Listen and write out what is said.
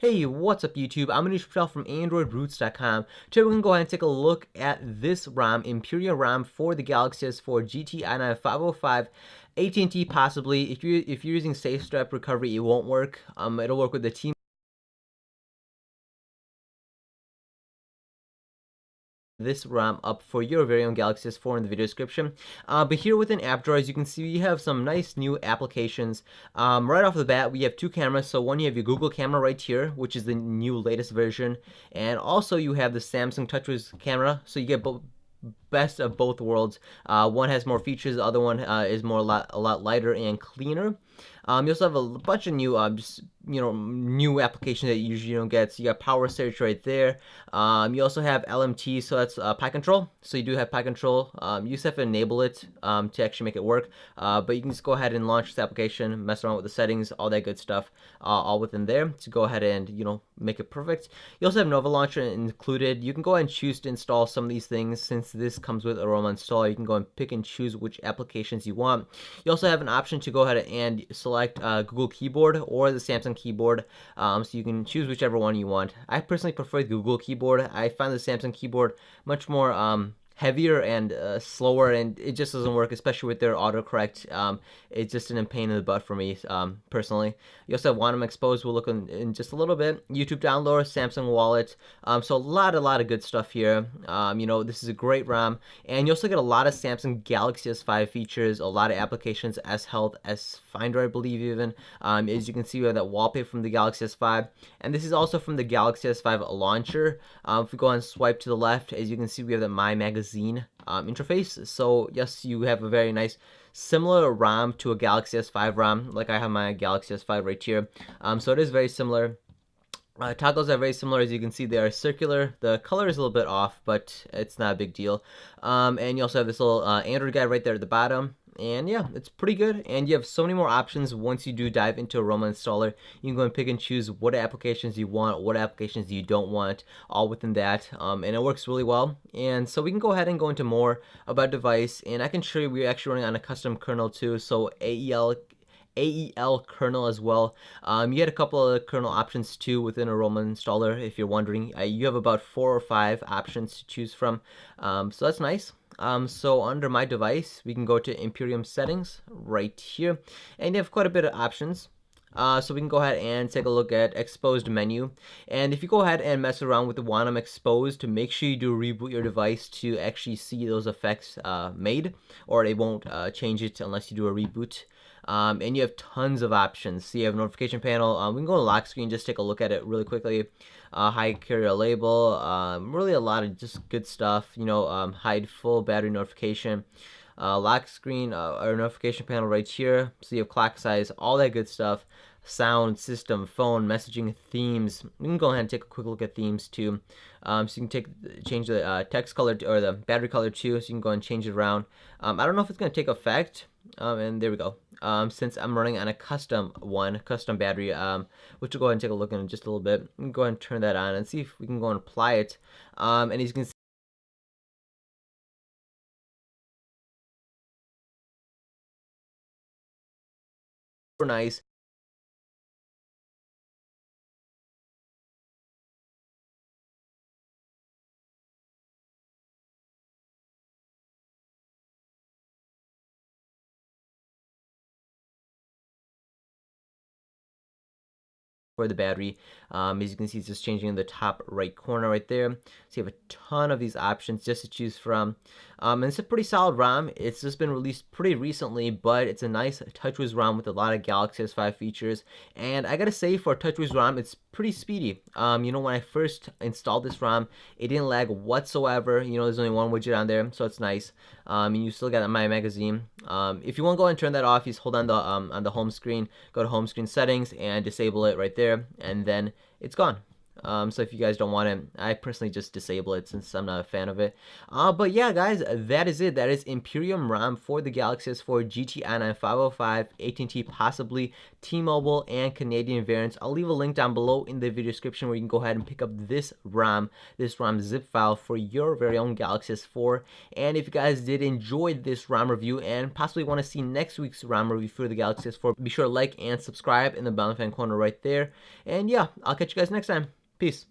Hey, what's up YouTube? I'm Anish Patel from AndroidRoots.com. Today we're going to go ahead and take a look at this ROM, Imperium ROM for the Galaxy S4 GT i9505 AT&T possibly. If you're using SafeStrap recovery, it won't work. It'll work with the team. This ROM up for your very own Galaxy S4 in the video description. But here within app drawers, you can see we have some nice new applications. Right off the bat, we have two cameras. So one, you have your Google camera right here, which is the new latest version, and also you have the Samsung TouchWiz camera. So you get best of both worlds. One has more features, the other one is a lot lighter and cleaner. You also have a bunch of new, new applications that you usually don't get. So you got Power Search right there. You also have LMT, so that's Pi Control. So you do have Pi Control. You just have to enable it to actually make it work. But you can just go ahead and launch this application, mess around with the settings, all that good stuff, all within there to go ahead and make it perfect. You also have Nova Launcher included. You can go ahead and choose to install some of these things. Since this comes with a ROM installer, you can go and pick and choose which applications you want. You also have an option to go ahead and select Google Keyboard or the Samsung Keyboard, so you can choose whichever one you want. I personally prefer the Google Keyboard. I find the Samsung Keyboard much more heavier and slower, and it just doesn't work, especially with their autocorrect. It's just a pain in the butt for me, personally. You also have Quantum Exposed. We'll look in just a little bit. YouTube download, Samsung Wallet. So a lot of good stuff here. This is a great ROM, and you also get a lot of Samsung Galaxy S5 features, a lot of applications, S Health, S Finder, I believe even. As you can see, we have that wallpaper from the Galaxy S5, and this is also from the Galaxy S5 launcher. If we go and swipe to the left, as you can see, we have the My Magazine interface. So yes, you have a very nice similar ROM to a Galaxy S5 ROM, like I have my Galaxy S5 right here. So it is very similar. Toggles are very similar. As you can see, they are circular. The color is a little bit off, but it's not a big deal. And you also have this little Android guide right there at the bottom. And yeah, it's pretty good. And you have so many more options once you do dive into a ROM installer. You can go and pick and choose what applications you want, what applications you don't want, all within that. And it works really well. And so we can go ahead and go into more about device. And I can show you we're actually running on a custom kernel too. So AEL kernel as well. You get a couple of kernel options too within a ROM installer. If you're wondering, you have about 4 or 5 options to choose from. So that's nice. So under my device, we can go to Imperium settings right here, and you have quite a bit of options. So we can go ahead and take a look at exposed menu. And if you go ahead and mess around with the Quantum Exposed, to make sure you do reboot your device to actually see those effects made, or they won't change it unless you do a reboot. And you have tons of options. So you have notification panel. We can go to lock screen, just take a look at it really quickly. Hide carrier label, really a lot of just good stuff. Hide full battery notification. Lock screen or notification panel right here. So you have clock size, all that good stuff. Sound, system, phone, messaging, themes. We can go ahead and take a quick look at themes too. So you can change the text color or the battery color too. So you can go and change it around. I don't know if it's going to take effect. And there we go. Since I'm running on a custom battery, which we'll go ahead and take a look in just a little bit. We can go ahead and turn that on and see if we can go and apply it. And as you can see, super nice. For the battery, as you can see, it's just changing in the top right corner right there. So you have a ton of these options just to choose from, and it's a pretty solid ROM. It's just been released pretty recently, but it's a nice TouchWiz ROM with a lot of Galaxy S5 features. And I gotta say, for a TouchWiz ROM, it's pretty speedy. When I first installed this ROM, it didn't lag whatsoever. There's only one widget on there, so it's nice. And you still got My Magazine. If you want to go and turn that off, you just hold on the home screen, go to home screen settings, and disable it right there, and then it's gone. So if you guys don't want it, I personally just disable it since I'm not a fan of it. But yeah, guys, that is it. That is Imperium RAM for the Galaxy S4 GT i9505, AT&T, possibly T-Mobile and Canadian variants. I'll leave a link down below in the video description where you can go ahead and pick up this RAM zip file for your very own Galaxy S4. And if you guys did enjoy this RAM review and possibly want to see next week's RAM review for the Galaxy S4, be sure to like and subscribe in the bell fan corner right there. And yeah, I'll catch you guys next time. Peace.